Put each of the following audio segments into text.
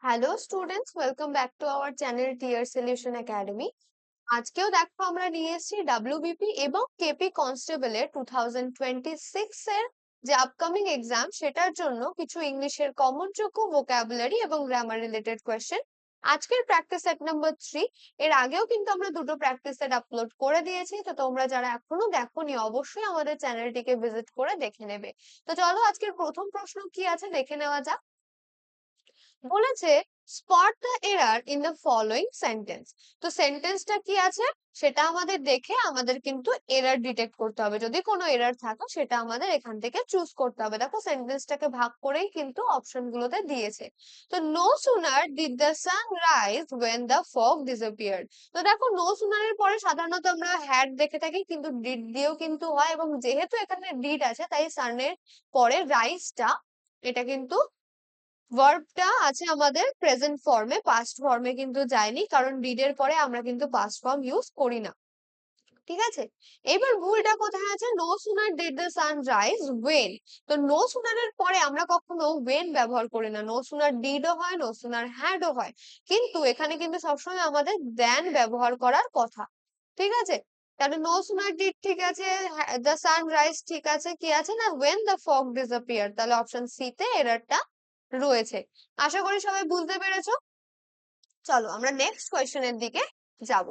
Hello students, welcome back to our channel tier solution academy. আজকেও দেখো আমরা নিয়ে এসেছি ডাব্লিউবিপি এবং কেপি কনস্টেবলের 2026 এর যে আপকামিং এক্সাম সেটার জন্য কিছু ইংলিশের কমন যোগ্য ভোকাবুলারি এবং গ্রামার রিলেটেড কোয়েশ্চেন। আজকের প্র্যাকটিস সেট নাম্বার 3। এর আগেও কিন্তু আমরা দুটো প্র্যাকটিস সেট আপলোড করে দিয়েছি, তো তোমরা যারা এখনো দেখোনি অবশ্যই আমাদের চ্যানেলটিকে ভিজিট করে দেখে নেবে। তো চলো আজকের প্রথম প্রশ্ন কি আছে দেখে নেওয়া যাক। বলেছে spot the error in the following sentence. তো সেন্টেন্সটা কি আছে সেটা আমাদের দেখে আমাদের কিন্তু এরার ডিটেক্ট করতে হবে। যদি কোনো এরার থাকে সেটা আমাদের এখান থেকে চুজ করতে হবে। দেখো সেন্টেন্সটাকে ভাগ করেই কিন্তু অপশন গুলোতে দিয়েছে। তো no sooner did the sun rise when the fog disappeared. তো দেখো নো সুনারের পরে সাধারণত আমরা হ্যাড দেখে থাকি, কিন্তু ডিড দিয়েও কিন্তু হয়, এবং যেহেতু এখানে ডিড আছে তাই সানের পরে রাইজটা এটা কিন্তু ভার্বটা আছে আমাদের প্রেজেন্ট ফর্মে, পাস্ট ফর্মে কিন্তু যায়নি, কারণ ডিড এর পরে আমরা কিন্তু পাস্ট ফর্ম ইউজ করি না। ঠিক আছে, এবার ভুলটা কোথায় আছে? No sooner did the sun rise when. তো নো সুনার এর পরে আমরা কখনো ওয়েন ব্যবহার করি না। নো সুনার ডিডও হয়, নো সুনার হ্যাডও হয়, কিন্তু এখানে কিন্তু সবসময় আমাদের দেন ব্যবহার করার কথা। ঠিক আছে, তাহলে নো সুনার ডিড ঠিক আছে, দ্য সান রাইজ ঠিক আছে, কি আছে না ওয়েন দ্য ফগ ডিসঅ্যাপিয়ার। তাহলে অপশন সি তে এররটা রয়েছে। আশা করি সবাই বুঝতে পেরেছো। চলো আমরা নেক্সট কোয়েশ্চেনের দিকে যাব।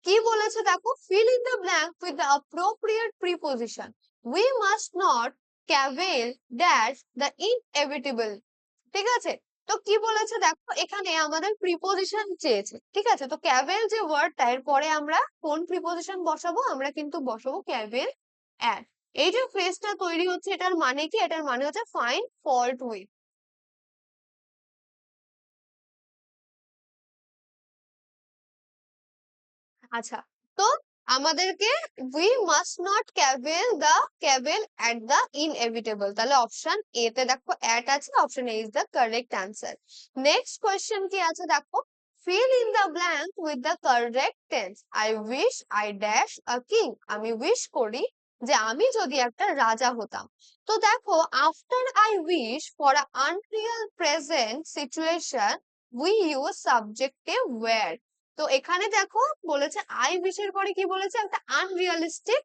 কি বলেছে দেখো, fill in the blank with the appropriate preposition. We must not cavil dash the inevitable. ঠিক আছে, তো কি বলেছে দেখো, এখানে আমাদের প্রিপোজিশন চেয়েছে। ঠিক আছে, তো ক্যাভেল যে ওয়ার্ডটা এর পরে আমরা কোন প্রিপোজিশন বসাবো? আমরা কিন্তু বসাবো ক্যাভেল অ্যাড। এই যে ফ্রেজটা তৈরি হচ্ছে এটার মানে কি? এটার মানে হচ্ছে ফাইন্ড ফল্ট উইথ। আচ্ছা, তো আমাদেরকে we must not cavil the cavil at the inevitable, তাহলে অপশন এ তে দেখো at আছে, option A is the correct answer. Next question কি আছে দেখো, fill in the blank with the correct tense. I wish I dash a king. আমি wish করি যে আমি যদি একটা রাজা হতাম। তো দেখো after I wish for an unreal present situation we use subjective where. তো এখানে দেখো বলেছে আই উইশের পরে কি বলেছে, একটা আনরিয়ালিস্টিক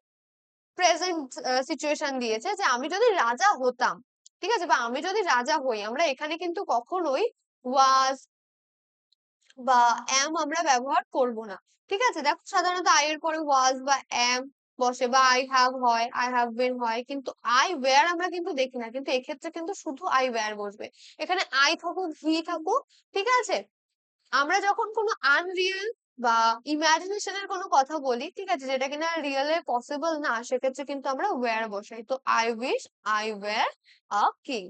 প্রেজেন্ট সিচুয়েশন দিয়েছে যে আমি যদি রাজা হতাম। ঠিক আছে, বা আমি যদি রাজা হই, আমরা এখানে কিন্তু কখনোই ওয়াজ বা এম আমরা ব্যবহার করব না। ঠিক আছে, দেখো সাধারণত আই এর পরে ওয়াজ বা এম বসে, বা আই হ্যাভ হয়, আই হ্যাভ বিন হয়, কিন্তু আই ওয়্যার আমরা কিন্তু দেখি না, কিন্তু এক্ষেত্রে কিন্তু শুধু আই ওয়্যার বসবে। এখানে আই থাকুক হি থাকুক, ঠিক আছে। আমরা যখন কোনো আনরিয়েল বা ইমাজিনেশনের কোনো কথা বলি, ঠিক আছে, যেটা কিনা রিয়েল এ পসিবল না, সেক্ষেত্রে কিন্তু আমরা ওয়্যার বসাই। তো I wish I were a king.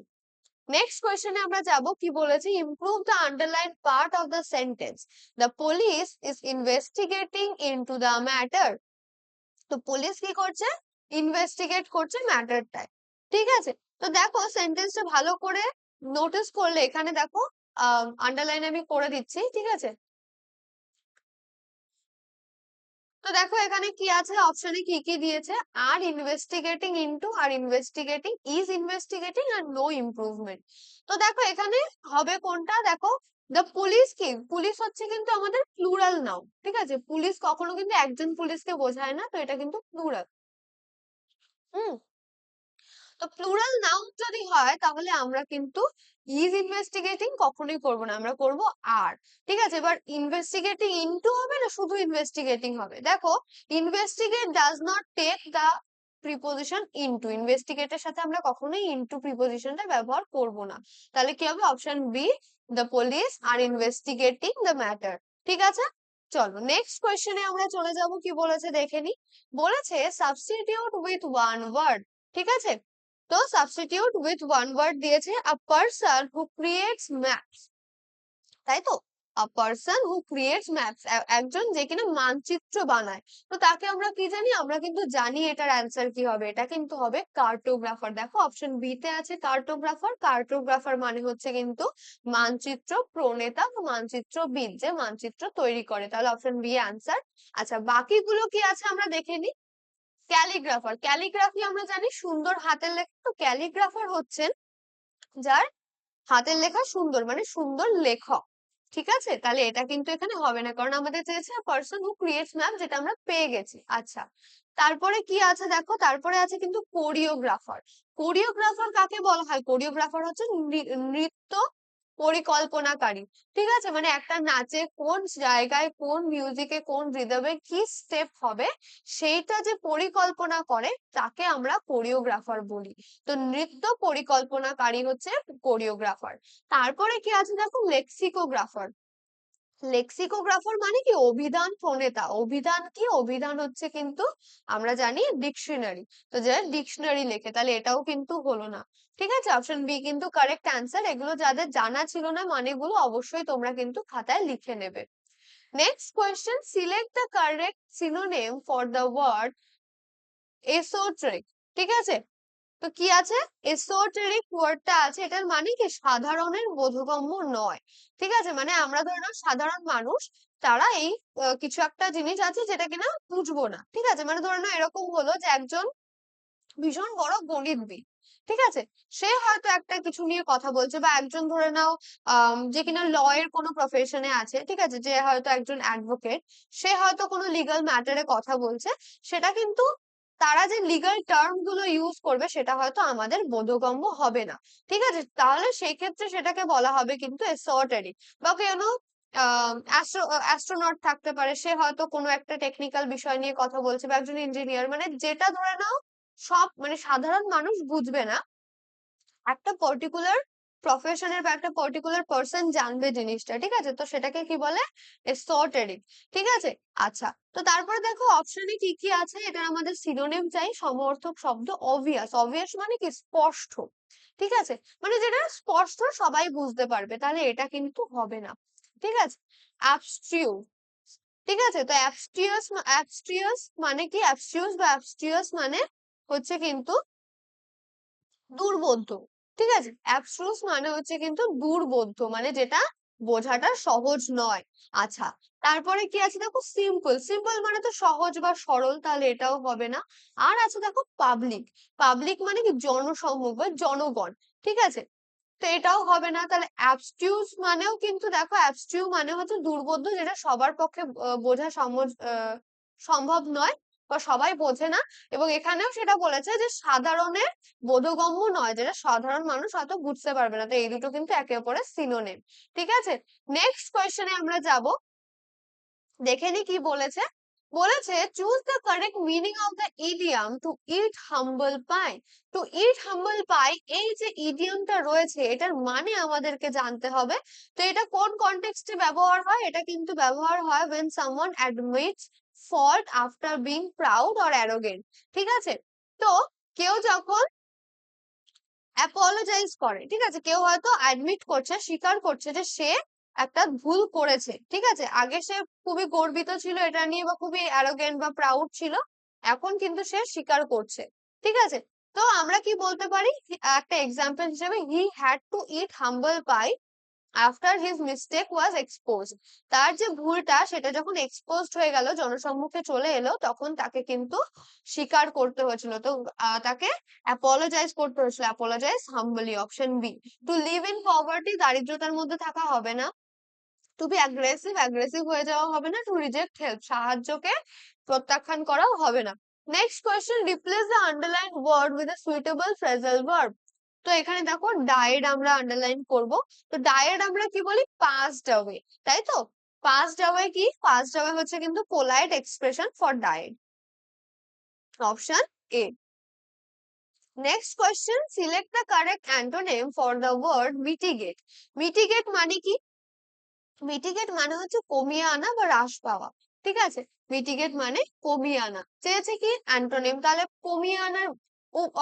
Next কোয়েশ্চেনে আমরা যাব, কি বলেছে, improve the underline part of the sentence. The police is investigating into the matter. তো পুলিশ কি করছে? ইনভেস্টিগেট করছে ম্যাটারটায়। ঠিক আছে, তো দেখো সেন্টেন্সটা ভালো করে নোটিস করলে এখানে দেখো আন্ডারলাইন আমি করে দিচ্ছি। ঠিক আছে, তো দেখো এখানে কি আছে, অপশনে কি কি দিয়েছে, are investigating into, are investigating, is investigating, আর নো ইমপ্রুভমেন্ট। তো দেখো এখানে হবে কোনটা, দেখো দ্য পুলিশ, কি পুলিশ হচ্ছে কিন্তু আমাদের প্লুরাল নাউন। ঠিক আছে, পুলিশ কখনো কিন্তু একজন পুলিশকে বোঝায় না, তো এটা কিন্তু প্লুরাল। হুম, তো প্লুরাল নাউন যদি হয় তাহলে আমরা কিন্তু ইজ ইনভেস্টিগেটিং কখনোই করব না, আমরা করব আর। ঠিক আছে, এবার ইনভেস্টিগেটিং ইনটু হবে না, শুধু ইনভেস্টিগেটিং হবে। দেখো investigate does not take the preposition into, ইনভেস্টিগেটের সাথে আমরা কখনোই ইনটু প্রিপোজিশনটা ব্যবহার করব না। তাহলে কি হবে? Option B, the police are investigating the matter. ঠিক আছে, চলো নেক্সট কোয়েশ্চেনে আমরা চলে যাব। কি বলেছে দেখে নি। বলেছে সাবস্টিটিউট উইথ ওয়ান ওয়ার্ড। ঠিক আছে, তো সাবস্টিটিউট উইথ ওয়ান ওয়ার্ড দিয়েছে, a person who creates maps. তাই তো, a person who creates maps, একজন যে কিনা মানচিত্র বানায়। তো তাকে আমরা কি জানি? আমরা কিন্তু জানি এটার অ্যান্সার কি হবে, এটা কিন্তু হবে কার্টোগ্রাফার। দেখো অপশন বি তে আছে কার্টোগ্রাফার। কার্টোগ্রাফার মানে হচ্ছে কিন্তু মানচিত্র প্রণেতা বা মানচিত্রবিদ, যে মানচিত্র তৈরি করে। তাহলে অপশন বি অ্যান্সার। আচ্ছা, বাকিগুলো কি আছে আমরা দেখে নিই। ক্যালিগ্রাফার, ক্যালিগ্রাফি আমরা জানি সুন্দর হাতের লেখা। তো ক্যালিগ্রাফার হচ্ছেন যার হাতের লেখা সুন্দর, মানে সুন্দর লেখক। ঠিক আছে, তাহলে এটা কিন্তু এখানে হবে না, কারণ আমাদের চেয়েছে পার্সন হু ক্রিয়েটস ম্যাপ, যেটা আমরা পেয়ে গেছি। আচ্ছা, তারপরে কি আছে দেখো, তারপরে আছে কিন্তু কোরিওগ্রাফার। কোরিওগ্রাফার কাকে বলা হয়? কোরিওগ্রাফার হচ্ছে নৃত্য পরিকল্পনাকারী। ঠিক আছে, মানে একটা নাচে কোন জায়গায়, কোন মিউজিকে, কোন রিদমে কি স্টেপ হবে, সেইটা যে পরিকল্পনা করে তাকে আমরা কোরিওগ্রাফার বলি। তো নৃত্য পরিকল্পনাকারী হচ্ছে কোরিওগ্রাফার। তারপরে কি আছে দেখো, লেক্সিকোগ্রাফার। লেক্সিকোগ্রাফার মানে কি? অভিধান প্রণেতা। অভিধান কি? অভিধান হচ্ছে কিন্তু আমরা জানি ডিকশনারি। তো যারা ডিকশনারি লেখে, তাহলে এটাও কিন্তু হলো না। ঠিক আছে, অপশন বি কিন্তু কারেক্ট অ্যান্সার। এগুলো যাদের জানা ছিল না মানেগুলো, অবশ্যই তোমরা কিন্তু খাতায় লিখে নেবে। Next question, select the correct synonym for the word esoteric. ঠিক আছে, তো কি আছে? এসোটেরিক ওয়ার্ডটা আছে, এটার মানে কি? সাধারণের বোধগম্য নয়। ঠিক আছে, মানে আমরা ধরে নাও সাধারণ মানুষ, তারা এই কিছু একটা জিনিস আছে যেটা কিনা বুঝবো না। ঠিক আছে, মানে ধরে নাও এরকম হলো যে একজন ভীষণ বড় গণিতবিদ, ঠিক আছে, সে হয়তো একটা কিছু নিয়ে কথা বলছে, বা একজন ধরে নাও যে কিনা ল এর কোনো প্রফেশনে আছে, ঠিক আছে, যে হয়তো একজন অ্যাডভোকেট, সে হয়তো কোনো লিগাল ম্যাটারে কথা বলছে, সেটা কিন্তু তারা যে লিগাল টার্ম গুলো ইউজ করবে সেটা হয়তো আমাদের বোধগম্য হবে না। ঠিক আছে, তাহলে সেই ক্ষেত্রে সেটাকে বলা হবে কিন্তু এসোটেরিক। বা কেন অ্যাস্ট্রোনট থাকতে পারে, সে হয়তো কোনো একটা টেকনিক্যাল বিষয় নিয়ে কথা বলছে, বা একজন ইঞ্জিনিয়ার, মানে যেটা ধরে নাও সব মানে সাধারণ মানুষ বুঝবে না, একটা পার্টিকুলার প্রফেশনের বা একটা পার্টিকুলার পার্সন জানবে জিনিসটা। ঠিক আছে, তো সেটাকে কি বলে? এসোটেরিক। ঠিক আছে, আচ্ছা, তো তারপরে দেখো অপশনে কি কি আছে, এটা আমাদের সিনোনিম চাই। সমর্থক শব্দ, অবভিয়াস। অবভিয়াস মানে কি? স্পষ্ট। ঠিক আছে, মানে যেটা স্পষ্ট সবাই বুঝতে পারবে, তাহলে এটা কিন্তু হবে না। ঠিক আছে, অ্যাবস্ট্রিউ। ঠিক আছে, তো অ্যাবস্ট্রিয়াস, অ্যাবস্ট্রিয়াস মানে কি? অ্যাবস্ট্রিয়াস বা অ্যাবস্ট্রিয়াস মানে হচ্ছে কিন্তু দুর্বোধ্য। ঠিক আছে, অ্যাবস্ট্রুস মানে হচ্ছে কিন্তু দুর্বোধ্য, মানে যেটা বোঝাটা সহজ নয়। আচ্ছা, তারপরে কি আছে দেখো, সিম্পল। সিম্পল মানে তো সহজ বা সরল, তাহলে এটাও হবে না। আর আছে দেখো পাবলিক। পাবলিক মানে কি? জনসমূহ বা জনগণ। ঠিক আছে, তো এটাও হবে না। তাহলে অ্যাবস্টিউস মানেও কিন্তু দেখো, অ্যাবস্টিউ মানে হচ্ছে দুর্বোধ্য, যেটা সবার পক্ষে বোঝা সম্ভব নয়, বা সবাই বোঝে না। এবং এখানেও সেটা বলেছে যে সাধারণের বোধগম্য নয়, যেটা সাধারণ মানুষ হয়তো বুঝতে পারবে না। তো এই দুটো কিন্তু একে অপরের সিনোনিম। ঠিক আছে, নেক্সট কোয়েশ্চেনে আমরা যাব। দেখে নি কি বলেছে। বলেছে choose the correct meaning of the idiom to eat humble pie. To eat humble pie, এই যে ইডিয়ামটা রয়েছে, এটার মানে আমাদেরকে জানতে হবে। তো এটা কোন কনটেক্সটে ব্যবহার হয়? এটা কিন্তু ব্যবহার হয় when someone admits fault after being proud or arrogant। ঠিক আছে, তো কেউ যখন অ্যাপোলোজাইজ করে, ঠিক আছে, কেউ হয়তো অ্যাডমিট করছে, স্বীকার করছে যে সে একটা ভুল করেছে। ঠিক আছে, আগে সে খুবই গর্বিত ছিল এটা নিয়ে, বা খুবই অ্যারোগেন্ট বা প্রাউড ছিল, এখন কিন্তু সে স্বীকার করছে। ঠিক আছে, তো আমরা কি বলতে পারি একটা এক্সাম্পল হিসেবে, he had to eat humble pi after his mistake was expose. তার যে ভুলটা সেটা যখন এক্সপোজড হয়ে গেল, জনসম্মুখে চলে এলো, তখন তাকে কিন্তু স্বীকার করতে হয়েছিল। তো তাকে অ্যাপোলোজাইজ করতে হয়েছিল, apologise humbly, option B. To live in poverty, দারিদ্রতার মধ্যে থাকা হবে না। টু বি অ্যাগ্রেসিভ, অ্যাগ্রেসিভ হয়ে যাওয়া হবে না। টু রিজেক্ট হেল্প, সাহায্যকে প্রত্যাখ্যান করাও হবে না। Next question, replace the underline word with a suitable phrasal verb. তো এখানে দেখো ডায়েড আমরা আন্ডারলাইন করব। তো ডায়েড আমরা কি বলি? পাস্ট অ্যাওয়ে, তাই তো? পাস্ট অ্যাওয়ে কি? পাস্ট অ্যাওয়ে হচ্ছে কিন্তু polite expression for died, option A. Next question, select the correct antonym for the word mitigate. Mitigate মানে কি? মিটিগেট মানে হচ্ছে কমিয়ে আনা বা হ্রাস পাওয়া। ঠিক আছে, মিটিগেট মানে কমিয়ে আনা। চেয়েছে কি? অ্যান্টোনিম, তাহলে কমিয়ে আনার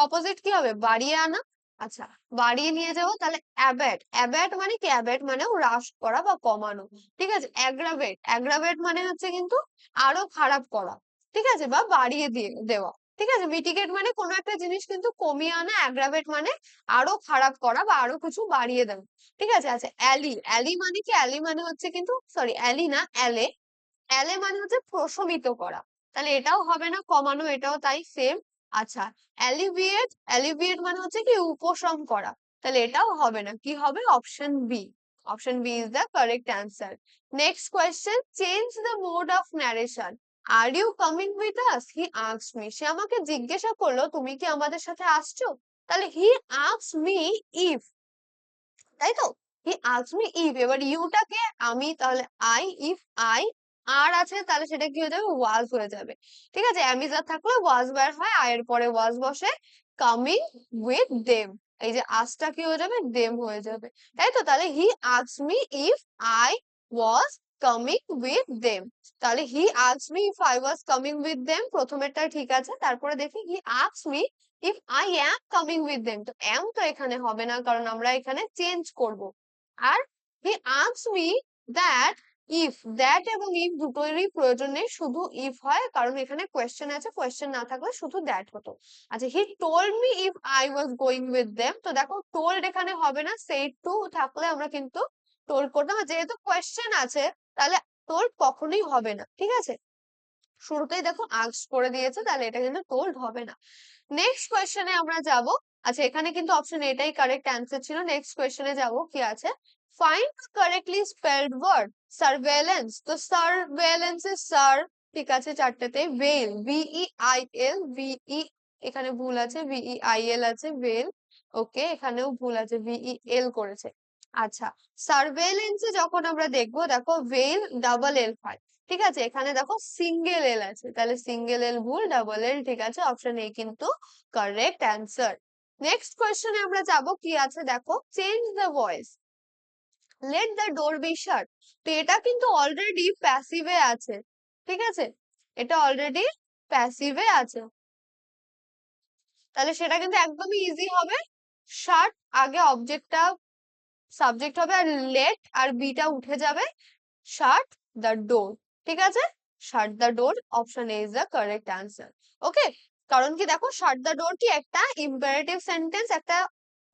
অপোজিট কি হবে? বাড়িয়ে আনা। আচ্ছা, বাড়িয়ে নিয়ে যাবো, তাহলে অ্যাবেট। অ্যাবেট মানে কি? অ্যাবেট মানেও হ্রাস করা বা কমানো। ঠিক আছে, অ্যাগ্রাভেট। অ্যাগ্রাভেট মানে হচ্ছে কিন্তু আরো খারাপ করা। ঠিক আছে, বা বাড়িয়ে দিয়ে দেওয়া। ঠিক আছে, মিটিগেট মানে কোনো একটা জিনিস কিন্তু কমিয়ে আনা, অ্যাগ্রাভেট মানে আরো খারাপ করা বা আরো কিছু বাড়িয়ে দেওয়া। ঠিক আছে, আচ্ছা, অ্যালি। অ্যালি মানে কি? অ্যালি মানে হচ্ছে কিন্তু, সরি অ্যালি না, অ্যালে। অ্যালে মানে হচ্ছে প্রশমিত করা, তাহলে এটাও হবে না, কমানো, এটাও তাই সেম। আচ্ছা, অ্যালিভিয়েট। অ্যালিভিয়েট মানে হচ্ছে কি? উপশম করা, তাহলে এটাও হবে না, কি হবে? Option B. Option B is the correct answer. Next question, change the mode of narration. Are you coming with us? He asked me. সে আমাকে জিজ্ঞাসা করলো তুমি কি আমাদের সাথে আসছো? তাহলে he asked me if, তাই তো? হি আস্কড মি ইফ, এবার ইউটাকে আমি, তাহলে আই, ইফ আই আর আছে তাহলে সেটা কি হয়ে যাবে, ওয়াজ হয়ে যাবে। ঠিক আছে, অ্যামিজার থাকলে ওয়াজ বার হয়, আয়ের পরে ওয়াজ বসে, কামিং উইথ দেম, এই যে আসটা কি হয়ে যাবে, দেম হয়ে যাবে, তাই তো? তাহলে he asked me if I was coming with them, তাহলে he asked me if I was coming with them, প্রথমেরটা ঠিক আছে। তারপরে দেখি he asked me if I am coming with them, তো অ্যাম তো এখানে হবে না, কারণ আমরা এখানে চেঞ্জ করব। আর he asked me that if, that এবং ইফ দুটোরই প্রয়োজন নেই, শুধু ইফ হয়, কারণ এখানে কোয়েশ্চেন আছে, কোয়েশ্চেন না থাকলে শুধু দ্যাট হতো। আচ্ছা, he told me if I was going with them, তো দেখো টোল্ড এখানে হবে না, সেই টু থাকলে আমরা কিন্তু টোল্ড করতাম, যেহেতু কোয়েশ্চেন আছে তাহলে টোল্ড কখনোই হবে না, ঠিক আছে? শুরুতেই দেখো আস্কড করে দিয়েছে, তাহলে এটা কিন্তু টোল্ড হবে না। নেক্সট কোয়েশ্চেনে আমরা যাব। আচ্ছা, এখানে কিন্তু অপশন এটাই কারেক্ট অ্যান্সার ছিল। নেক্সট কোয়েশ্চেনে যাব, কি আছে, find correctly spelled word surveillance, তো সার্ভেলেন্স এর সার, ঠিক আছে চারটেতে, ভেল, ভিই আই এল, ভিই এখানে ভুল আছে, ভিই আই এল আছে, ভেল, ওকে এখানেও ভুল আছে, ভিই এল করেছে। আচ্ছা, সার্ভেলেন্সে যখন আমরা দেখবো, দেখো ভেল ডাবল এল হয়, ঠিক আছে, এখানে দেখো সিঙ্গেল এল আছে, তাহলে সিঙ্গেল এল ভুল, ডাবল এল ঠিক আছে, অপশন এ কিন্তু কারেক্ট অ্যান্সার। নেক্সট কোয়েশ্চেনে আমরা যাব, কি আছে দেখো, change the voice, let the door be শাট, তো এটা কিন্তু অলরেডি প্যাসিভে আছে, ঠিক আছে, এটা অলরেডি প্যাসিভে আছে, তাহলে সেটা কিন্তু একদমই ইজি হবে, শাট আগে অবজেক্টটা সাবজেক্ট হবে, আর লেট আর বিটা উঠে যাবে, শাট দ্য ডোর, ঠিক আছে, shut the door, option A is the correct answer. Okay, কারণ কি দেখো, শাট দ্য ডোর কি একটা ইম্পারেটিভ সেন্টেন্স, একটা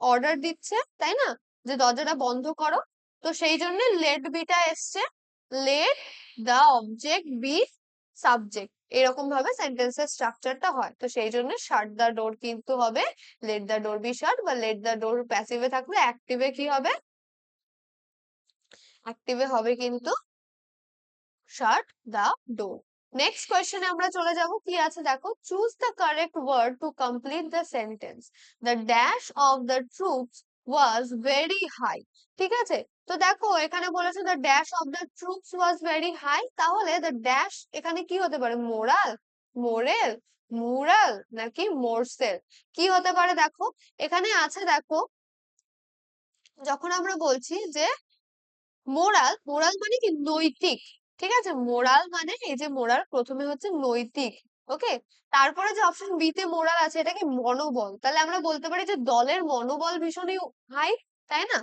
অর্ডার দিচ্ছে, তাই না, যে দরজাটা বন্ধ করো, তো সেই জন্য লেট বিটা এসছে, let the object B subject, এরকম ভাবে সেন্টেন্সের স্ট্রাকচারটা হয়, তো সেই জন্য শাট দ্য ডোর কিন্তু হবে লেট দ্য ডোর বি শাট, বা লেট দ্য ডোর প্যাসিভে থাকলে অ্যাক্টিভে কি হবে, অ্যাক্টিভে হবে কিন্তু শাট দ্য ডোর। নেক্সট কোয়েশ্চেনে আমরা চলে যাব, কি আছে দেখো, choose the correct word to complete the sentence, the dash of the troops was very high, ঠিক আছে, তো দেখো এখানে বলেছে the dash of the troops was very high, তাহলে দ্য ড্যাশ এখানে কি হতে পারে, মোরাল, মোরেল, মুরাল, নাকি মোরসেল, কি হতে পারে দেখো, এখানে আছে দেখো, যখন আমরা বলছি যে মোরাল, মোরাল মানে কি নৈতিক, ঠিক আছে, মোরাল মানে এই যে মোরাল প্রথমে হচ্ছে নৈতিক, ওকে, তারপরে যে অপশন বি তে মোরাল আছে এটা কি মনোবল, তাহলে আমরা বলতে পারি যে দলের মনোবল ভীষণই হাই, তাই না?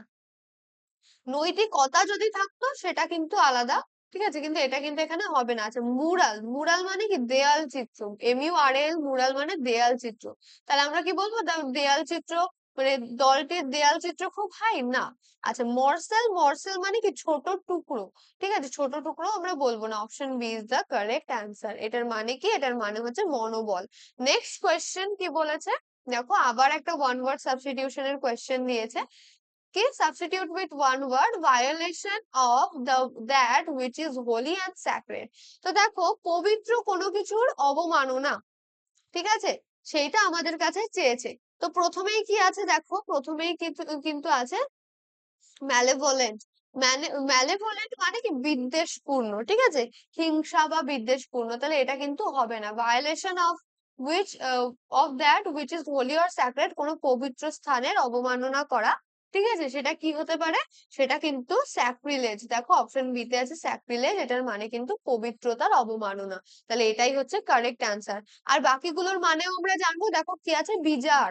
নৈতিকতা যদি থাকতো সেটা কিন্তু আলাদা, ঠিক আছে, কিন্তু এটা কিন্তু এখানে হবে না। আচ্ছা, মুরাল, মুরাল মানে কি দেয়াল চিত্র, MURAL, মুরাল মানে দেয়াল চিত্র, তাহলে আমরা কি বলবো, দেয়াল চিত্র মানে দলটির দেয়াল চিত্র খুব হাই না। আচ্ছা, মরসেল, মরসেল মানে কি ছোট টুকরো, ঠিক আছে, ছোট টুকরো আমরা বলবো না, option B is the correct answer. এটার মানে কি, এটার মানে হচ্ছে মনোবল। নেক্সট কোয়েশ্চেন কি বলেছে দেখো, আবার একটা ওয়ান ওয়ার্ড সাবস্টিটিউশনের কোয়েশ্চেন দিয়েছে, কি, substitute with one word, violation of that which is holy and sacred, তো দেখো পবিত্র কোনো কিছুর অবমাননা, ঠিক আছে, সেইটা আমাদের কাছে চেয়েছে, তো প্রথমেই কি আছে দেখো, প্রথমেই কিন্তু কিন্তু আছে ম্যালেভোলেন্ট, ম্যালেভোলেন্ট মানে কি বিদ্বেষপূর্ণ, ঠিক আছে, হিংসা বা বিদ্বেষপূর্ণ, তাহলে এটা কিন্তু হবে না। Violation of which of that which is holy or sacred, কোনো পবিত্র স্থানের অবমাননা করা, ঠিক আছে, সেটা কি হতে পারে, সেটা কিন্তু স্যাক্রিলেজ, দেখো অপশন বি তে আছে স্যাক্রিলেজ, এটার মানে কিন্তু পবিত্রতার অবমাননা, তাহলে এটাই হচ্ছে কারেক্ট অ্যান্সার। আর বাকিগুলোর মানেও আমরা জানবো, দেখো কি আছে, বিজার,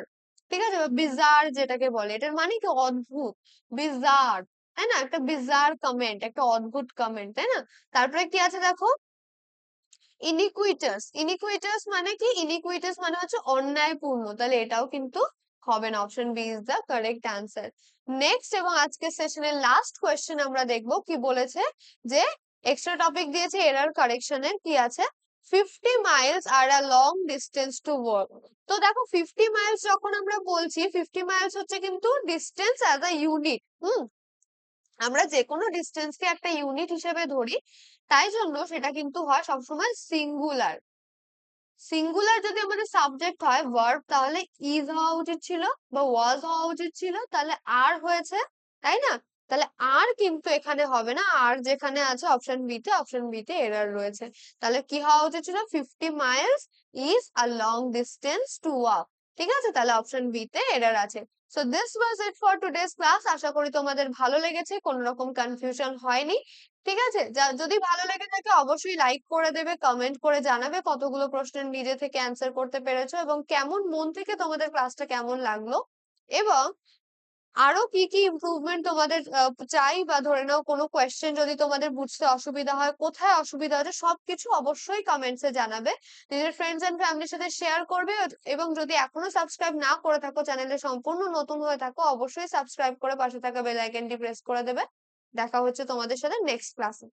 ঠিক আছে, বিজার যেটাকে বলে, এটার মানে কি অদ্ভুত, বিজার, তাই না, একটা বিজার কমেন্ট, একটা অদ্ভুত কমেন্ট, তাই না? তারপরে কি আছে দেখো, ইনিকুইটাস, ইনিকুইটাস মানে কি, ইনিকুইটাস মানে হচ্ছে অন্যায়পূর্ণ, তাহলে এটাও কিন্তু হবে না, option B is the correct answer. Next এবং আজকের সেশনের লাস্ট কোয়েশ্চেন আমরা দেখবো, কি বলেছে, যে এক্সট্রা টপিক দিয়েছে এরর কারেকশনের, কি আছে, 50 miles are a long distance to work, তো দেখো 50 miles যখন আমরা বলছি, 50 miles হচ্ছে কিন্তু ডিস্টেন্স অ্যাজ আ ইউনিট, আমরা যে কোনো ডিস্টেন্সকে একটা ইউনিট হিসেবে ধরি, তাই জন্য সেটা কিন্তু হয় সবসময় সিঙ্গুলার। সিঙ্গুলার যদি আমাদের সাবজেক্ট হয় ভার্ব, তাহলে ইজ হওয়া উচিত ছিল বা ওয়াজ হওয়া উচিত ছিল, তাহলে আর হয়েছে, তাই না? তাহলে আর কিন্তু এখানে হবে না, আর যেখানে আছে অপশন বি তে এরর রয়েছে। তাহলে কি হওয়া উচিত ছিল, 50 miles is a long distance to walk. ঠিক আছে, তাহলে অপশন বি তে এরর আছে। So this was it for today's class. আশা করি তোমাদের ভালো লেগেছে, কোনো রকম কনফিউশন হয়নি। ঠিক আছে, যদি ভালো লেগে থাকে অবশ্যই লাইক করে দেবে, কমেন্ট করে জানাবে কতগুলো প্রশ্নের নিজে থেকে অ্যান্সার করতে পেরেছো এবং কেমন মন থেকে তোমাদের ক্লাসটা কেমন লাগলো, এবং আরো কি কি ইমপ্রুভমেন্ট তোমাদের চাই, বা ধরে নাও কোনো কোয়েশ্চেন যদি তোমাদের বুঝতে অসুবিধা হয়, কোথায় অসুবিধা হচ্ছে, সবকিছু অবশ্যই কমেন্টসে জানাবে। নিজের ফ্রেন্ডস এন্ড ফ্যামিলির সাথে শেয়ার করবে, এবং যদি এখনো সাবস্ক্রাইব না করে থাকো, চ্যানেলে সম্পূর্ণ নতুন হয়ে থাকো, অবশ্যই সাবস্ক্রাইব করে পাশে থাকা বেল আইকনটি প্রেস করে দেবে। দেখা হচ্ছে তোমাদের সাথে নেক্সট ক্লাসে।